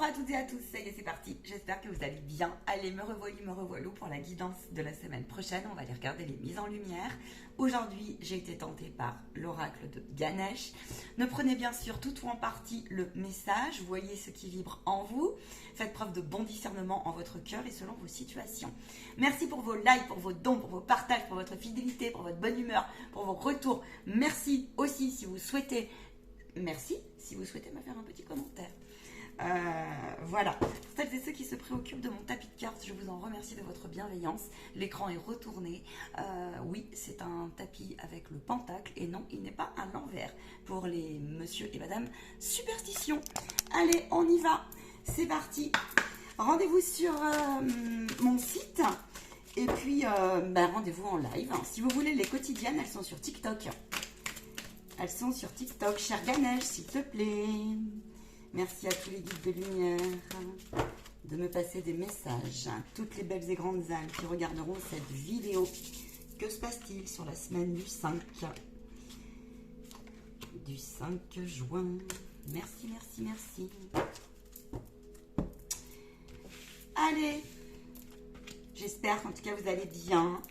Bonjour à toutes et à tous, ça y est c'est parti, j'espère que vous allez bien. Allez, me revoilou pour la guidance de la semaine prochaine, on va aller regarder les mises en lumière. Aujourd'hui, j'ai été tentée par l'oracle de Ganesh. Ne prenez bien sûr tout ou en partie le message, voyez ce qui vibre en vous. Faites preuve de bon discernement en votre cœur et selon vos situations. Merci pour vos likes, pour vos dons, pour vos partages, pour votre fidélité, pour votre bonne humeur, pour vos retours. Merci aussi si vous souhaitez... Merci si vous souhaitez me faire un petit commentaire. Voilà, pour celles et ceux qui se préoccupent de mon tapis de cartes, je vous en remercie de votre bienveillance. L'écran est retourné. Oui, c'est un tapis avec le pentacle et non, il n'est pas à l'envers pour les monsieur et madame superstition. Allez, on y va, c'est parti. Rendez-vous sur mon site et puis rendez-vous en live. Si vous voulez les quotidiennes, elles sont sur TikTok. Elles sont sur TikTok. Cher Ganesh, s'il te plaît. Merci à tous les guides de lumière de me passer des messages. Toutes les belles et grandes âmes qui regarderont cette vidéo. Que se passe-t-il sur la semaine du 5 juin? Merci, merci, merci. Allez, j'espère qu'en tout cas vous allez bien,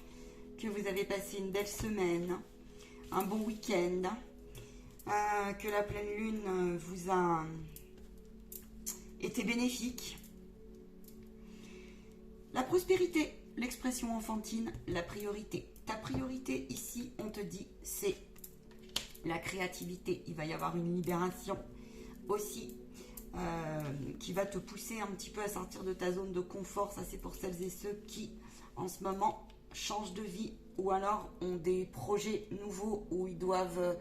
que vous avez passé une belle semaine, un bon week-end, que la pleine lune vous a été bénéfique. La prospérité, l'expression enfantine, la priorité. Ta priorité ici, on te dit, c'est la créativité. Il va y avoir une libération aussi qui va te pousser un petit peu à sortir de ta zone de confort. Ça, c'est pour celles et ceux qui, en ce moment, changent de vie ou alors ont des projets nouveaux où ils doivent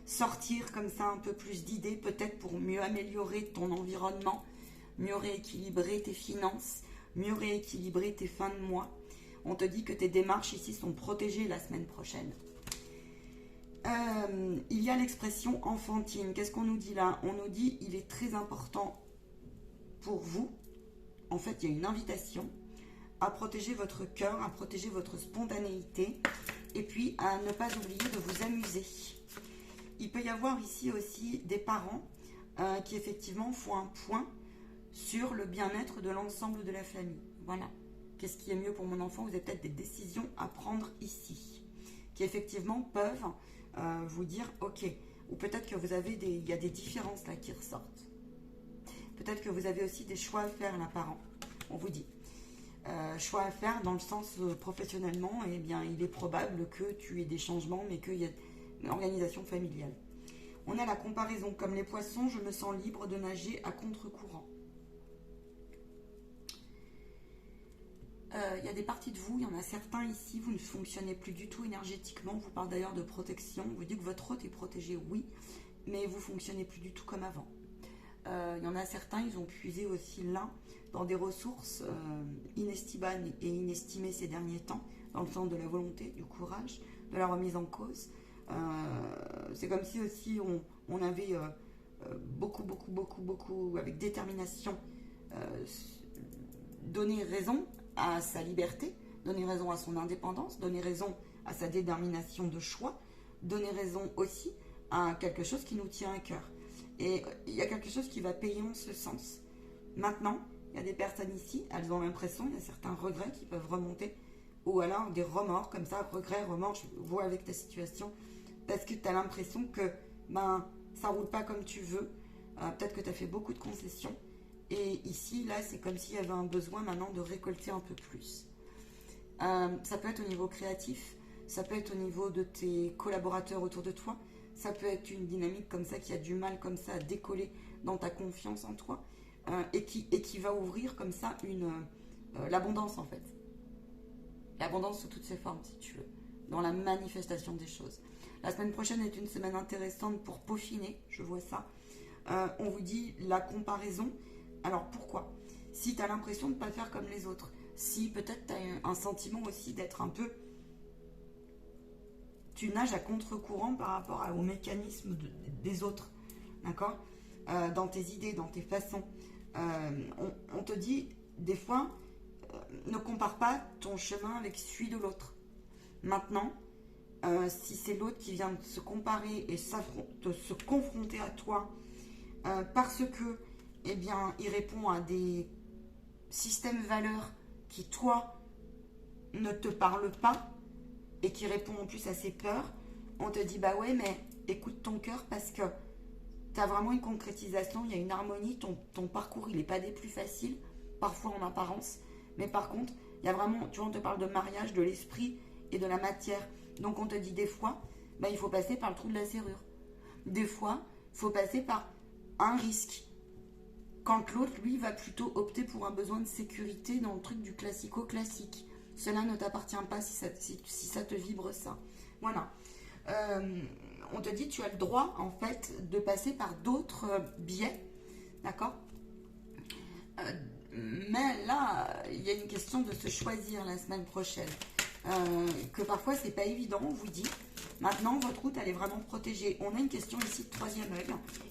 sortir comme ça un peu plus d'idées, peut-être pour mieux améliorer ton environnement, mieux rééquilibrer tes finances, mieux rééquilibrer tes fins de mois. On te dit que tes démarches ici sont protégées la semaine prochaine. Il y a l'expression enfantine. Qu'est-ce qu'on nous dit là? On nous dit il est très important pour vous. En fait, il y a une invitation à protéger votre cœur, à protéger votre spontanéité et puis à ne pas oublier de vous amuser. Il peut y avoir ici aussi des parents qui effectivement font un point sur le bien-être de l'ensemble de la famille. Voilà. Qu'est-ce qui est mieux pour mon enfant? Vous avez peut-être des décisions à prendre ici, qui effectivement peuvent vous dire ok. Ou peut-être que vous avez il y a des différences là qui ressortent. Peut-être que vous avez aussi des choix à faire là, parents. On vous dit. Choix à faire dans le sens professionnellement, eh bien, il est probable que tu aies des changements, mais qu'il y a une organisation familiale. On a la comparaison. Comme les poissons, je me sens libre de nager à contre-courant. Il y a des parties de vous, il y en a certains ici, vous ne fonctionnez plus du tout énergétiquement. On vous parle d'ailleurs de protection. On vous dit que votre hôte est protégé, oui, mais vous ne fonctionnez plus du tout comme avant. Il y en a certains, ils ont puisé aussi là dans des ressources inestimables et inestimées ces derniers temps, dans le sens de la volonté, du courage, de la remise en cause. C'est comme si aussi on avait beaucoup, avec détermination, donné raison à sa liberté, donner raison à son indépendance, donner raison à sa détermination de choix, donner raison aussi à quelque chose qui nous tient à cœur. Et il y a quelque chose qui va payer en ce sens. Maintenant, il y a des personnes ici, elles ont l'impression, il y a certains regrets qui peuvent remonter, ou alors des remords comme ça, regrets, remords, je vois avec ta situation, parce que tu as l'impression que ça roule pas comme tu veux, peut-être que tu as fait beaucoup de concessions, et ici, là, c'est comme s'il y avait un besoin maintenant de récolter un peu plus. Ça peut être au niveau créatif, ça peut être au niveau de tes collaborateurs autour de toi, ça peut être une dynamique comme ça qui a du mal comme ça à décoller dans ta confiance en toi et qui va ouvrir comme ça l'abondance en fait. L'abondance sous toutes ses formes si tu veux, dans la manifestation des choses. La semaine prochaine est une semaine intéressante pour peaufiner, je vois ça. On vous dit la comparaison. Alors pourquoi? Si tu as l'impression de ne pas faire comme les autres, si peut-être tu as un sentiment aussi d'être un peu... Tu nages à contre-courant par rapport au mécanisme des autres, d'accord? Dans tes idées, dans tes façons. On te dit, des fois, ne compare pas ton chemin avec celui de l'autre. Maintenant, si c'est l'autre qui vient de se comparer et de se confronter à toi parce que eh bien, il répond à des systèmes valeurs qui, toi, ne te parlent pas et qui répond en plus à ses peurs, on te dit, bah ouais, mais écoute ton cœur parce que tu as vraiment une concrétisation, il y a une harmonie, ton parcours, il n'est pas des plus faciles, parfois en apparence, mais par contre, il y a vraiment, tu vois, on te parle de mariage, de l'esprit et de la matière. Donc on te dit des fois, bah, il faut passer par le trou de la serrure. Des fois, il faut passer par un risque. Quand l'autre, lui, va plutôt opter pour un besoin de sécurité dans le truc du classico-classique. Cela ne t'appartient pas si ça te vibre ça. Voilà. On te dit tu as le droit, en fait, de passer par d'autres biais. D'accord, mais là, il y a une question de se choisir la semaine prochaine. Que parfois, c'est pas évident, on vous dit. Maintenant, votre route, elle est vraiment protégée. On a une question ici de troisième œil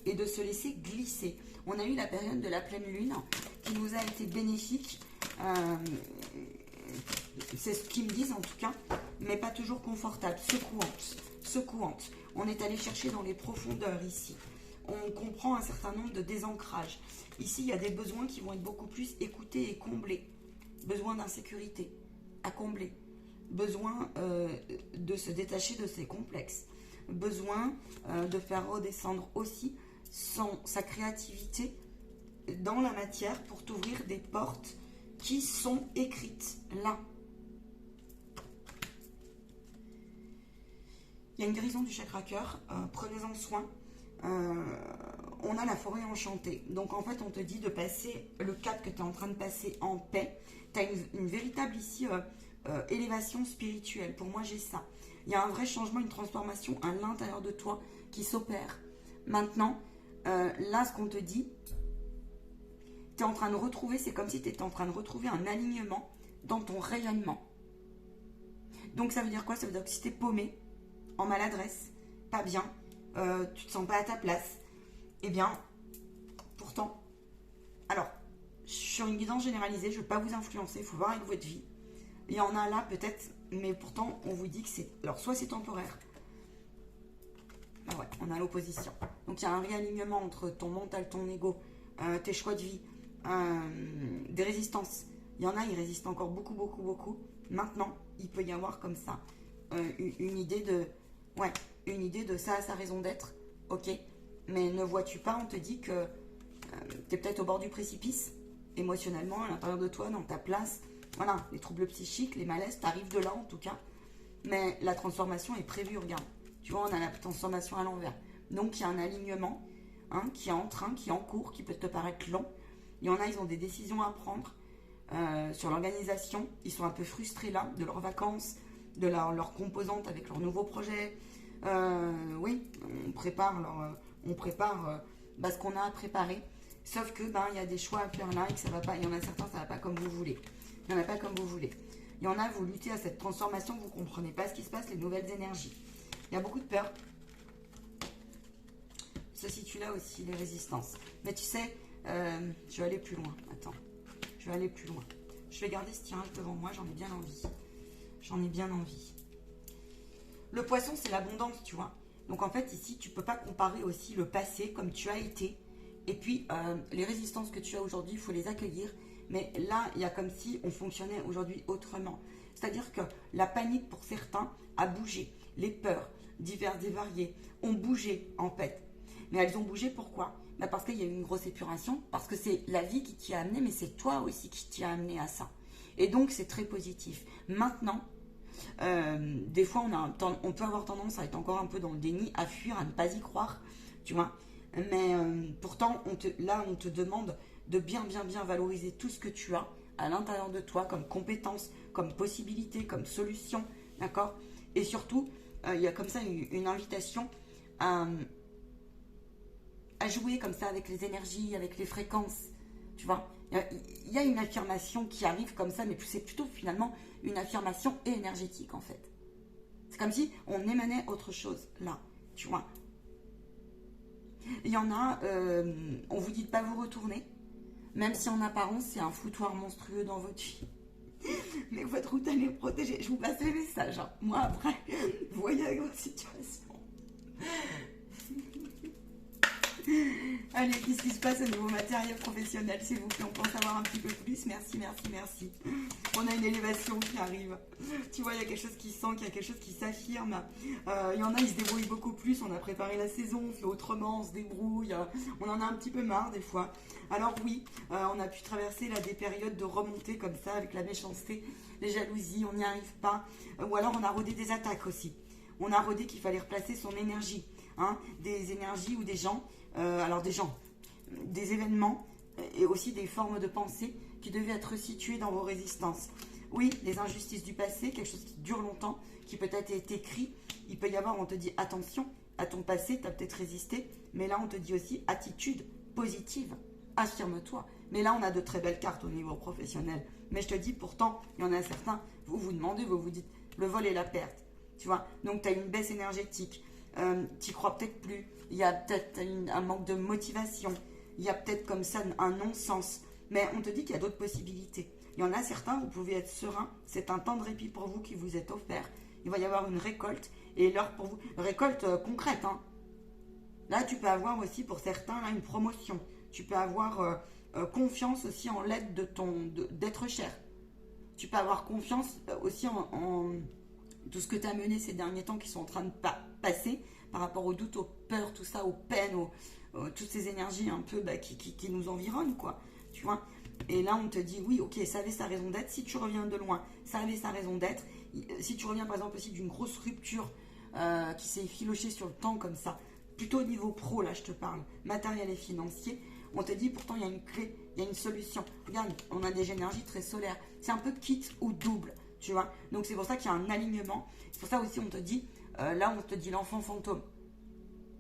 et de se laisser glisser. On a eu la période de la pleine lune qui nous a été bénéfique. C'est ce qu'ils me disent en tout cas, mais pas toujours confortable, secouante. On est allé chercher dans les profondeurs ici. On comprend un certain nombre de désancrages. Ici, il y a des besoins qui vont être beaucoup plus écoutés et comblés. Besoin d'insécurité à combler. Besoin de se détacher de ses complexes. Besoin de faire redescendre aussi sa créativité dans la matière pour t'ouvrir des portes qui sont écrites là. Il y a une guérison du chakra cœur, prenez-en soin. On a la forêt enchantée. Donc en fait, on te dit de passer le cap que tu es en train de passer en paix. Tu as une véritable ici élévation spirituelle. Pour moi, j'ai ça. Il y a un vrai changement, une transformation à l'intérieur de toi qui s'opère. Maintenant, là, ce qu'on te dit, tu es en train de retrouver, c'est comme si tu étais en train de retrouver un alignement dans ton rayonnement. Donc ça veut dire quoi? Ça veut dire que si tu es paumé, en maladresse, pas bien, tu te sens pas à ta place, eh bien, pourtant, alors, sur une guidance généralisée, je ne vais pas vous influencer, il faut voir avec votre vie. Il y en a là peut-être, mais pourtant, on vous dit que c'est, alors soit c'est temporaire, ah ouais, on a l'opposition. Donc il y a un réalignement entre ton mental, ton ego, tes choix de vie, des résistances. Il y en a, ils résistent encore beaucoup. Maintenant, il peut y avoir comme ça une idée de... Ouais, une idée de ça a sa raison d'être, ok. Mais ne vois-tu pas, on te dit que tu es peut-être au bord du précipice, émotionnellement, à l'intérieur de toi, dans ta place. Voilà, les troubles psychiques, les malaises, t'arrives de là en tout cas. Mais la transformation est prévue, regarde. Tu vois, on a la transformation à l'envers. Donc, il y a un alignement qui est en train, qui est en cours, qui peut te paraître long. Il y en a, ils ont des décisions à prendre sur l'organisation. Ils sont un peu frustrés là, de leurs vacances, de leurs composantes avec leurs nouveaux projets. Oui, on prépare ce qu'on a à préparer. Sauf que il y a des choix à faire là et que ça va pas. Il y en a certains, ça va pas comme vous voulez. Il y en a pas comme vous voulez. Il y en a, vous luttez à cette transformation, vous comprenez pas ce qui se passe, les nouvelles énergies. Il y a beaucoup de peur. Se situe là aussi, les résistances. Mais tu sais, je vais aller plus loin. Attends, je vais aller plus loin. Je vais garder ce tirage devant moi, j'en ai bien envie. Le poisson, c'est l'abondance, tu vois. Donc en fait, ici, tu peux pas comparer aussi le passé comme tu as été. Et puis, les résistances que tu as aujourd'hui, il faut les accueillir. Mais là, il y a comme si on fonctionnait aujourd'hui autrement. C'est-à-dire que la panique, pour certains, a bougé. Les peurs, diverses et variées, ont bougé, en fait. Mais elles ont bougé, pourquoi? Parce qu'il y a eu une grosse épuration, parce que c'est la vie qui t'y a amené, mais c'est toi aussi qui t'y a amené à ça. Et donc, c'est très positif. Maintenant, des fois, on peut avoir tendance à être encore un peu dans le déni, à fuir, à ne pas y croire, tu vois. Mais pourtant, on te demande de bien valoriser tout ce que tu as à l'intérieur de toi comme compétences, comme possibilités, comme solutions, d'accord? Et surtout, il y a comme ça une invitation à jouer comme ça avec les énergies, avec les fréquences, tu vois. Il y a une affirmation qui arrive comme ça, mais c'est plutôt finalement une affirmation énergétique en fait. C'est comme si on émanait autre chose là, tu vois. Il y en a, on vous dit de ne pas vous retourner, même si en apparence c'est un foutoir monstrueux dans votre vie. Mais votre route elle est protégée. Je vous passe les messages, hein. Moi après, vous voyez avec votre situation. Allez, qu'est-ce qui se passe au niveau matériel professionnel, s'il vous plaît? On peut en savoir un petit peu plus. Merci, merci, merci. On a une élévation qui arrive. Tu vois, il y a quelque chose qui sent, qu'il y a quelque chose qui s'affirme. Il y en a, ils se débrouillent beaucoup plus. On a préparé la saison, on fait autrement, on se débrouille. On en a un petit peu marre des fois. Alors oui, on a pu traverser là, des périodes de remontée comme ça, avec la méchanceté, les jalousies, on n'y arrive pas. Ou alors on a rodé des attaques aussi. On a rodé qu'il fallait replacer son énergie. Hein, des énergies ou des gens, des événements et aussi des formes de pensée qui devaient être situées dans vos résistances. Oui, les injustices du passé, quelque chose qui dure longtemps, qui peut-être est écrit. Il peut y avoir, on te dit attention à ton passé, tu as peut-être résisté, mais là on te dit aussi attitude positive, affirme-toi. Mais là on a de très belles cartes au niveau professionnel. Mais je te dis pourtant, il y en a certains, vous vous demandez, vous vous dites le vol et la perte. Tu vois, donc tu as une baisse énergétique. Tu crois peut-être plus, il y a peut-être un manque de motivation, il y a peut-être comme ça un non-sens, mais on te dit qu'il y a d'autres possibilités. Il y en a certains, vous pouvez être serein, c'est un temps de répit pour vous qui vous est offert, il va y avoir une récolte, et l'heure pour vous, récolte concrète, hein. Là tu peux avoir aussi pour certains là, une promotion, tu peux avoir confiance aussi en l'aide d'être cher, tu peux avoir confiance aussi en tout ce que tu as mené ces derniers temps qui sont en train de passer par rapport aux doutes, aux peurs, tout ça, aux peines, toutes ces énergies un peu qui nous environnent, quoi. Tu vois. Et là, on te dit, oui, ok, ça avait sa raison d'être. Si tu reviens de loin, ça avait sa raison d'être. Si tu reviens, par exemple, aussi d'une grosse rupture qui s'est filochée sur le temps comme ça, plutôt au niveau pro, là, je te parle, matériel et financier, on te dit, pourtant, il y a une clé, il y a une solution. Regarde, on a des énergies très solaires. C'est un peu kit ou double. Tu vois, donc c'est pour ça qu'il y a un alignement. C'est pour ça aussi on te dit, là on te dit l'enfant fantôme.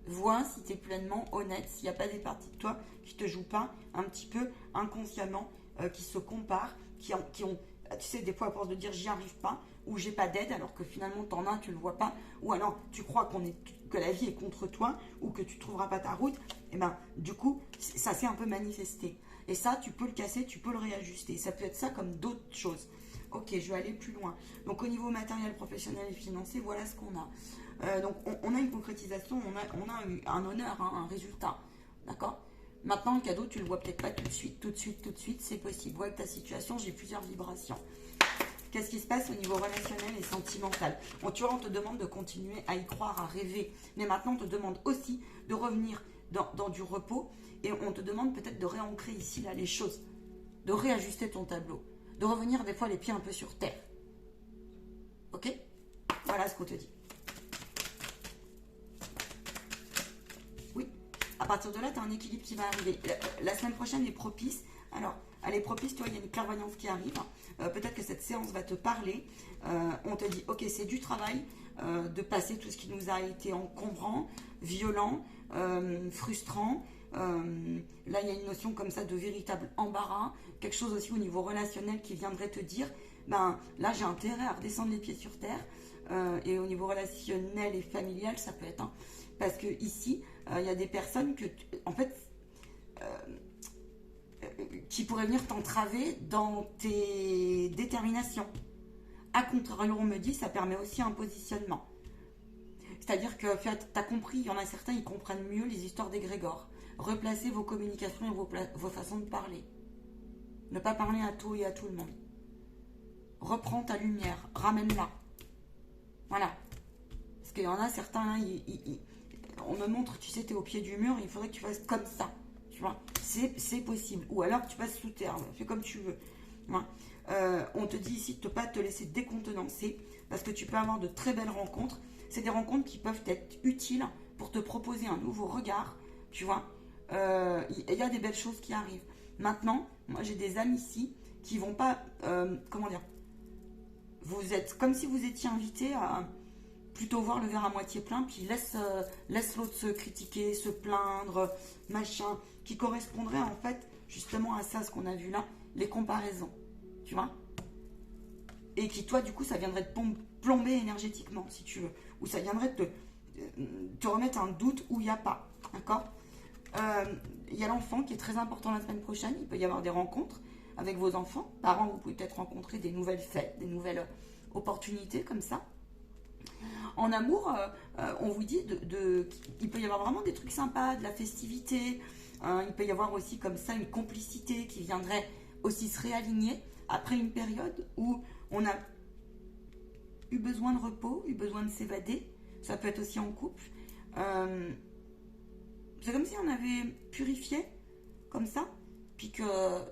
Vois si tu es pleinement honnête, s'il n'y a pas des parties de toi qui te jouent pas un petit peu inconsciemment, qui se comparent, qui ont, tu sais, des fois à force de dire j'y arrive pas, ou j'ai pas d'aide, alors que finalement t'en as, tu le vois pas, ou alors tu crois que la vie est contre toi, ou que tu trouveras pas ta route, et ben du coup ça s'est un peu manifesté. Et ça, tu peux le casser, tu peux le réajuster. Ça peut être ça comme d'autres choses. Ok, je vais aller plus loin. Donc au niveau matériel, professionnel et financier, voilà ce qu'on a. Donc on a une concrétisation, on a un honneur, hein, un résultat. D'accord? Maintenant, le cadeau, tu le vois peut-être pas tout de suite, c'est possible. Vois avec ta situation, j'ai plusieurs vibrations. Qu'est-ce qui se passe au niveau relationnel et sentimental? Bon, tu vois, on te demande de continuer à y croire, à rêver. Mais maintenant, on te demande aussi de revenir dans du repos. Et on te demande peut-être de réancrer ici, là, les choses. De réajuster ton tableau. De revenir des fois les pieds un peu sur terre. Ok? Voilà ce qu'on te dit. Oui. À partir de là, tu as un équilibre qui va arriver. La semaine prochaine est propice. Alors, elle est propice, toi, il y a une clairvoyance qui arrive. Peut-être que cette séance va te parler. On te dit, ok, c'est du travail de passer tout ce qui nous a été encombrant, violent, frustrant. Là, il y a une notion comme ça de véritable embarras. Quelque chose aussi au niveau relationnel qui viendrait te dire, ben là, j'ai intérêt à redescendre les pieds sur terre. Et au niveau relationnel et familial, ça peut être... parce que ici, il y a des personnes que, en fait... qui pourraient venir t'entraver dans tes déterminations. A contrario, on me dit, ça permet aussi un positionnement. C'est-à-dire que tu as compris, il y en a certains, ils comprennent mieux les histoires d'égrégores. Replacez vos communications et vos façons de parler. Ne pas parler à tout et à tout le monde. Reprends ta lumière, ramène-la. Voilà. Parce qu'il y en a certains, là, on me montre, tu sais, tu es au pied du mur, il faudrait que tu fasses comme ça. Tu vois, c'est possible. Ou alors que tu passes sous terre, fais comme tu veux. Voilà. On te dit ici de ne pas te laisser décontenancer parce que tu peux avoir de très belles rencontres. C'est des rencontres qui peuvent être utiles pour te proposer un nouveau regard. Tu vois, il y a des belles choses qui arrivent. Maintenant, moi j'ai des amis ici qui vont pas, comment dire, vous êtes comme si vous étiez invité à plutôt voir le verre à moitié plein, puis laisse l'autre se critiquer, se plaindre, machin, qui correspondrait en fait justement à ça, ce qu'on a vu là, les comparaisons, tu vois. Et qui, toi, du coup, ça viendrait te plomber énergétiquement, si tu veux. Ou ça viendrait te remettre un doute où il n'y a pas, d'accord. Il y a l'enfant qui est très important la semaine prochaine, il peut y avoir des rencontres avec vos enfants. Parents, vous pouvez peut-être rencontrer des nouvelles fêtes, des nouvelles opportunités comme ça. En amour, on vous dit il peut y avoir vraiment des trucs sympas, de la festivité. Il peut y avoir aussi comme ça une complicité qui viendrait aussi se réaligner après une période où on a eu besoin de repos, eu besoin de s'évader. Ça peut être aussi en couple. C'est comme si on avait purifié, comme ça, puis que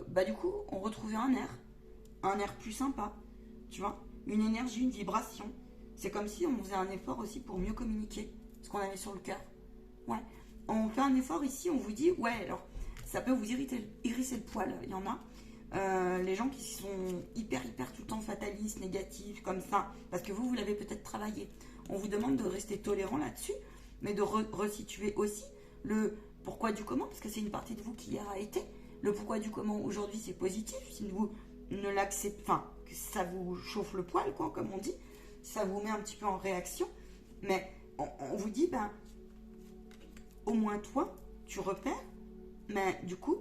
bah, du coup, on retrouvait un air plus sympa, tu vois, une énergie, une vibration. C'est comme si on faisait un effort aussi pour mieux communiquer ce qu'on avait sur le cœur. Ouais. On fait un effort ici, on vous dit, ouais, alors, ça peut vous hérisser le poil, il y en a. Les gens qui sont hyper tout le temps fatalistes, négatifs, comme ça, parce que vous l'avez peut-être travaillé. On vous demande de rester tolérant là-dessus, mais de resituer aussi le pourquoi du comment, parce que c'est une partie de vous qui hier a été. Le pourquoi du comment aujourd'hui c'est positif, si vous ne l'acceptez, enfin, que ça vous chauffe le poil, quoi, comme on dit, ça vous met un petit peu en réaction, mais on vous dit, ben, au moins toi, tu repères, mais du coup,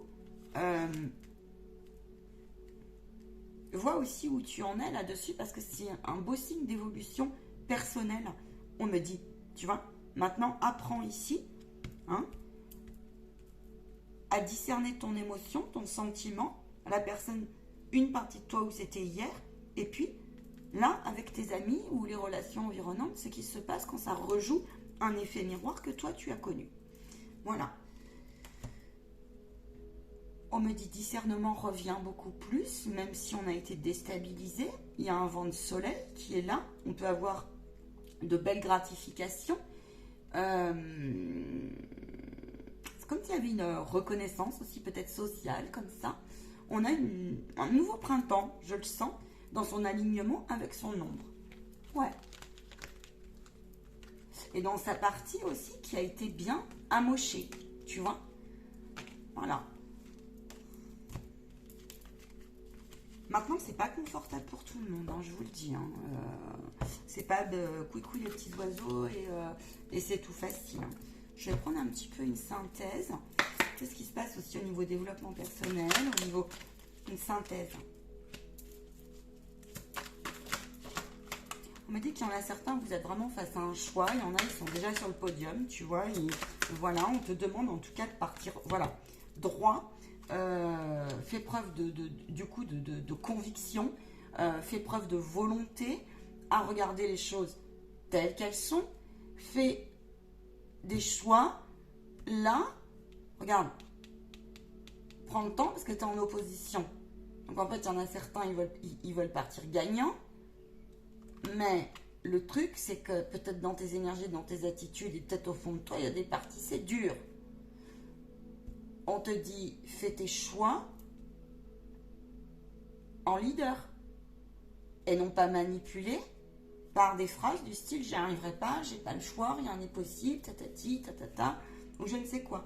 vois aussi où tu en es là-dessus, parce que c'est un beau signe d'évolution personnelle, on me dit, tu vois, maintenant apprends ici, hein, à discerner ton émotion, ton sentiment, la personne, une partie de toi où c'était hier, et puis là, avec tes amis ou les relations environnantes, ce qui se passe quand ça rejoue un effet miroir que toi tu as connu. Voilà. On me dit discernement revient beaucoup plus, même si on a été déstabilisé. Il y a un vent de soleil qui est là. On peut avoir de belles gratifications. C'est comme s'il y avait une reconnaissance aussi peut-être sociale, comme ça. On a un nouveau printemps, je le sens, dans son alignement avec son ombre. Ouais. Et dans sa partie aussi qui a été bien amochée, tu vois. Voilà. Maintenant, c'est pas confortable pour tout le monde, hein, je vous le dis. Hein. C'est pas de couicou les petits oiseaux et c'est tout facile. Hein. Je vais prendre un petit peu une synthèse. Qu'est-ce qui se passe aussi au niveau développement personnel, au niveau une synthèse. On m'a dit qu'il y en a certains, vous êtes vraiment face à un choix. Il y en a, ils sont déjà sur le podium, tu vois. Voilà, on te demande en tout cas de partir, voilà, droit. Fais preuve de conviction, fais preuve de volonté à regarder les choses telles qu'elles sont, fais des choix là, regarde, prends le temps parce que tu es en opposition. Donc en fait, il y en a certains, ils veulent partir gagnants, mais le truc, c'est que peut-être dans tes énergies, dans tes attitudes et peut-être au fond de toi, il y a des parties, c'est dur. On te dit, fais tes choix en leader et non pas manipulé par des phrases du style j'y arriverai pas, j'ai pas le choix, rien n'est possible, tatati, tatata, ou je ne sais quoi.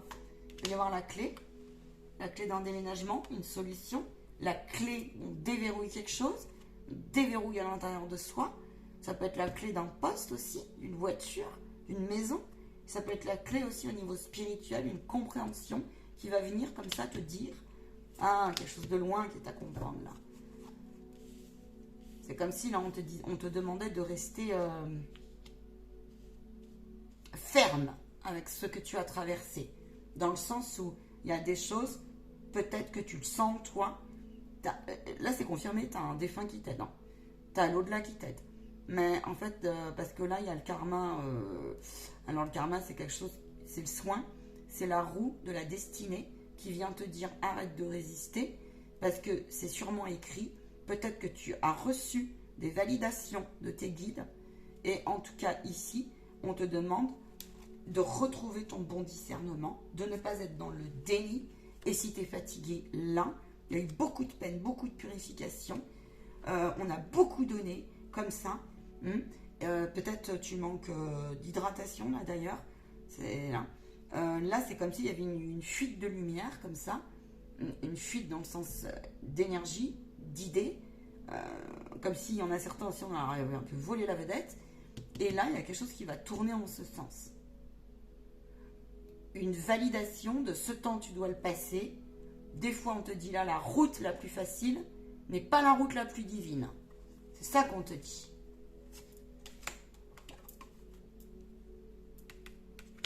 Il peut y avoir la clé d'un déménagement, une solution, la clé, on déverrouille quelque chose, on déverrouille à l'intérieur de soi. Ça peut être la clé d'un poste aussi, d'une voiture, d'une maison. Ça peut être la clé aussi au niveau spirituel, une compréhension qui va venir comme ça te dire quelque chose de loin qui est à comprendre là. C'est comme si là on te demandait de rester ferme avec ce que tu as traversé. Dans le sens où il y a des choses, peut-être que tu le sens toi. Là c'est confirmé, tu as un défunt qui t'aide. Hein. Tu as l'au-delà qui t'aide. Mais en fait, parce que là il y a le karma. Alors le karma c'est quelque chose, c'est le soin. C'est la roue de la destinée qui vient te dire arrête de résister parce que c'est sûrement écrit. Peut-être que tu as reçu des validations de tes guides et en tout cas ici, on te demande de retrouver ton bon discernement, de ne pas être dans le déni et si tu es fatigué là, il y a eu beaucoup de peine, beaucoup de purification, on a beaucoup donné comme ça. Peut-être tu manques d'hydratation là d'ailleurs, c'est là. Là, c'est comme s'il y avait une fuite de lumière, comme ça. Une fuite dans le sens d'énergie, d'idées. Comme s'il y en a certains aussi, on avait un peu volé la vedette. Et là, il y a quelque chose qui va tourner en ce sens. Une validation de ce temps, tu dois le passer. Des fois, on te dit là, la route la plus facile, mais pas la route la plus divine. C'est ça qu'on te dit.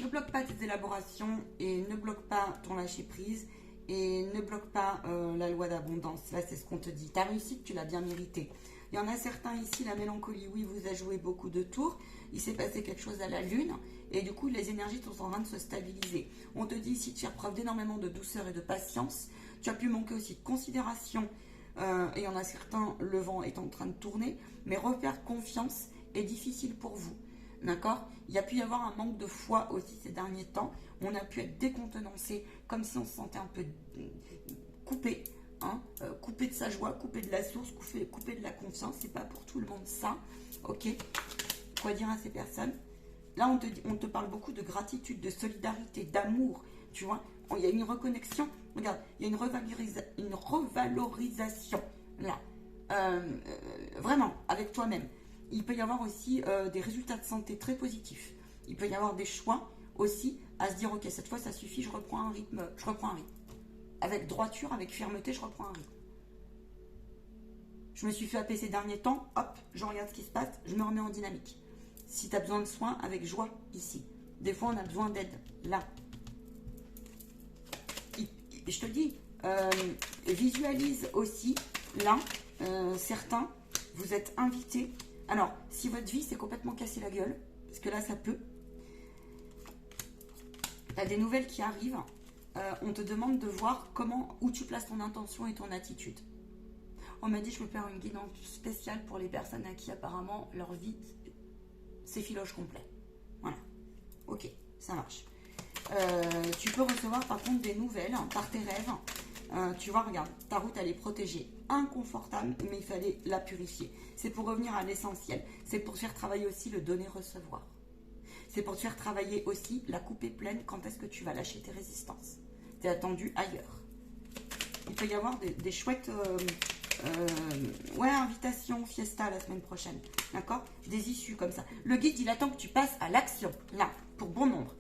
ne bloque pas tes élaborations et ne bloque pas ton lâcher prise et ne bloque pas la loi d'abondance. Là, c'est ce qu'on te dit. Ta réussite, tu l'as bien méritée. Il y en a certains ici, la mélancolie, oui, vous a joué beaucoup de tours. Il s'est passé quelque chose à la lune et du coup, les énergies sont en train de se stabiliser. On te dit ici de faire preuve d'énormément de douceur et de patience. Tu as pu manquer aussi de considération et il y en a certains, le vent est en train de tourner, mais refaire confiance est difficile pour vous. D'accord? Il y a pu y avoir un manque de foi aussi ces derniers temps. On a pu être décontenancé, comme si on se sentait un peu coupé. Hein, coupé de sa joie, coupé de la source, coupé de la confiance. C'est pas pour tout le monde ça. Ok? Quoi dire à ces personnes? Là, on te parle beaucoup de gratitude, de solidarité, d'amour. Tu vois? Il y a une reconnexion. Regarde, il y a une revalorisation. Là. Vraiment, avec toi-même. Il peut y avoir aussi des résultats de santé très positifs. Il peut y avoir des choix aussi à se dire, ok, cette fois ça suffit, je reprends un rythme. Avec droiture, avec fermeté, je reprends un rythme. Je me suis fait happer ces derniers temps, hop, je regarde ce qui se passe, je me remets en dynamique. Si tu as besoin de soins, avec joie, ici. Des fois, on a besoin d'aide, là. Je te dis, visualise aussi, là, certains, vous êtes invités. Alors, si votre vie s'est complètement cassé la gueule, parce que là, ça peut, tu as des nouvelles qui arrivent, on te demande de voir où tu places ton intention et ton attitude. On m'a dit, je peux faire une guidance spéciale pour les personnes à qui, apparemment, leur vie, c'est filoche complet. Voilà. Ok, ça marche. Tu peux recevoir, par contre, des nouvelles par tes rêves. Tu vois, regarde, ta route, elle est protégée. Inconfortable, mais il fallait la purifier. C'est pour revenir à l'essentiel. C'est pour faire travailler aussi le donner-recevoir. C'est pour te faire travailler aussi la coupée pleine. Quand est-ce que tu vas lâcher tes résistances? Tu es attendu ailleurs. Il peut y avoir des chouettes invitations, fiesta la semaine prochaine. D'accord? Des issues comme ça. Le guide, il attend que tu passes à l'action. Là, pour bon nombre.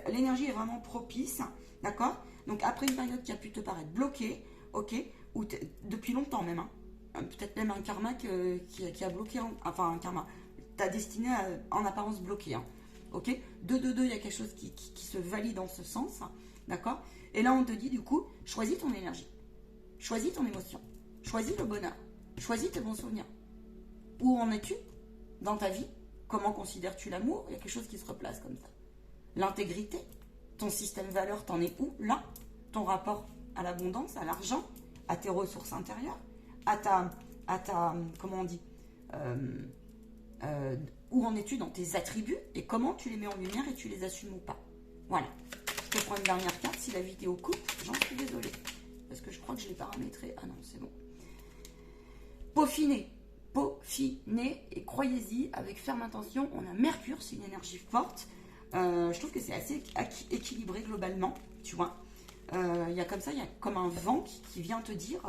L'énergie est vraiment propice. D'accord? Donc après une période qui a pu te paraître bloquée, ok, ou depuis longtemps même, hein, peut-être même un karma qui a bloqué, un karma, ta destinée en apparence bloquée, hein, ok, 2, il y a quelque chose qui se valide dans ce sens, d'accord, et là on te dit du coup, choisis ton énergie, choisis ton émotion, choisis le bonheur, choisis tes bons souvenirs. Où en es-tu dans ta vie? Comment considères-tu l'amour? Il y a quelque chose qui se replace comme ça. L'intégrité, ton système valeur, t'en es où là? Ton rapport à l'abondance, à l'argent, à tes ressources intérieures, à ta comment on dit, où en es-tu dans tes attributs et comment tu les mets en lumière et tu les assumes ou pas. Voilà. Je te prends une dernière carte. Si la vidéo coupe, j'en suis désolée. Parce que je crois que je l'ai paramétré. Ah non, c'est bon. Peaufinez. Peaufinez et croyez-y avec ferme intention. On a Mercure, c'est une énergie forte. Je trouve que c'est assez équilibré globalement, tu vois. Il y a comme ça, il y a comme un vent qui vient te dire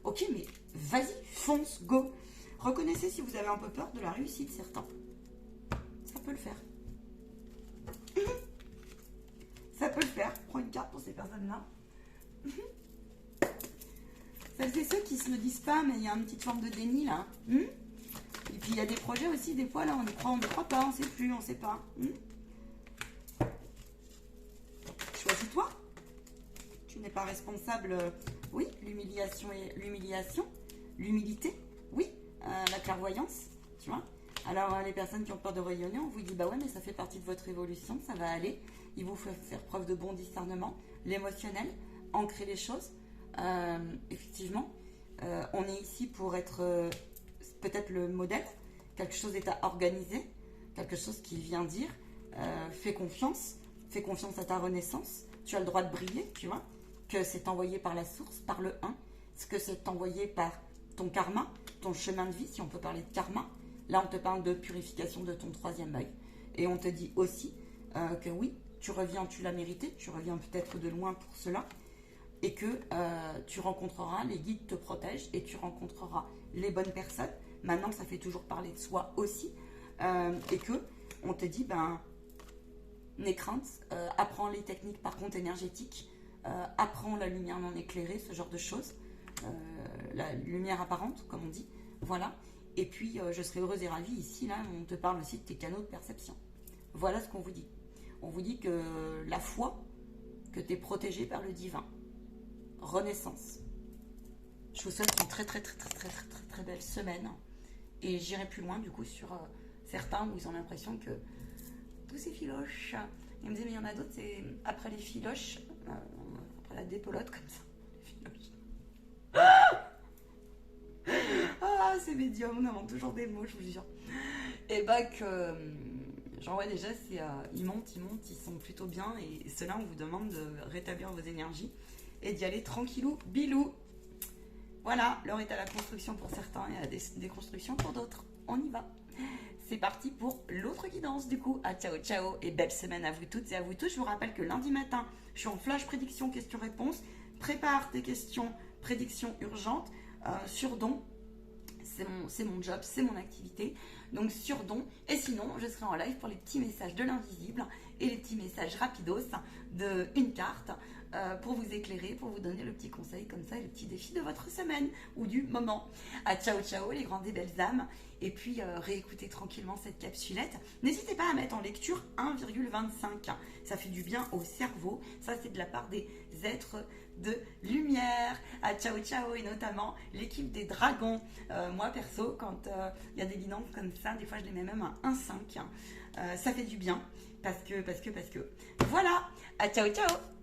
ok, mais vas-y, fonce, go. Reconnaissez si vous avez un peu peur de la réussite, certains. Ça peut le faire. Ça peut le faire. Prends une carte pour ces personnes-là. Celles et ceux qui se le disent pas, mais il y a une petite forme de déni là. Et puis il y a des projets aussi, des fois là, on ne croit pas, on ne sait plus, on ne sait pas. Choisis-toi. Tu n'es pas responsable. Oui, l'humiliation et l'humiliation. L'humilité, oui. La clairvoyance, tu vois. Alors les personnes qui ont peur de rayonner, on vous dit bah ouais, mais ça fait partie de votre évolution, ça va aller. Il vous faut faire preuve de bon discernement, l'émotionnel, ancrer les choses. Effectivement, on est ici pour être peut-être le modèle. Quelque chose est à organiser, quelque chose qui vient dire fais confiance à ta renaissance. Tu as le droit de briller, tu vois, que c'est envoyé par la source, par le 1, ce que c'est envoyé par ton karma, ton chemin de vie, si on peut parler de karma. Là, on te parle de purification de ton troisième œil. Et on te dit aussi que oui, tu reviens, tu l'as mérité, tu reviens peut-être de loin pour cela, et que tu rencontreras, les guides te protègent, et tu rencontreras les bonnes personnes. Maintenant, ça fait toujours parler de soi aussi. Et que on te dit, n'aie crainte, apprends les techniques par contre énergétiques, apprends la lumière non éclairée, ce genre de choses. La lumière apparente, comme on dit. Voilà. Et puis, je serai heureuse et ravie ici, là, on te parle aussi de tes canaux de perception. Voilà ce qu'on vous dit. On vous dit que la foi, que tu es protégé par le divin. Renaissance. Je vous souhaite une très très très très très très très, très belle semaine. Et j'irai plus loin du coup sur certains où ils ont l'impression que tous ces filoches. Ils me disaient mais il y en a d'autres, c'est après les filoches, après la dépelote comme ça. Les filoches. Ah, c'est médium, on invente toujours des mots, je vous jure. Et bah que, genre ouais déjà, ils montent, ils sont plutôt bien. Et ceux-là, on vous demande de rétablir vos énergies et d'y aller tranquillou, bilou. Voilà, l'heure est à la construction pour certains et à la déconstruction pour d'autres. On y va. C'est parti pour l'autre guidance du coup. Ciao ciao et belle semaine à vous toutes et à vous tous. Je vous rappelle que lundi matin, je suis en flash prédiction questions-réponses. Prépare tes questions, prédictions urgentes sur don. C'est mon job, c'est mon activité. Donc sur don. Et sinon, je serai en live pour les petits messages de l'invisible et les petits messages rapidos de une carte pour vous éclairer, pour vous donner le petit conseil comme ça et le petit défi de votre semaine ou du moment. Ciao ciao les grandes et belles âmes. Et puis réécoutez tranquillement cette capsulette. N'hésitez pas à mettre en lecture 1,25. Ça fait du bien au cerveau. Ça c'est de la part des êtres de lumière. Ciao ciao et notamment l'équipe des dragons. Moi perso, quand il y a des guidances comme ça, des fois je les mets même à 1,5. Ça fait du bien parce que voilà. Ciao ciao.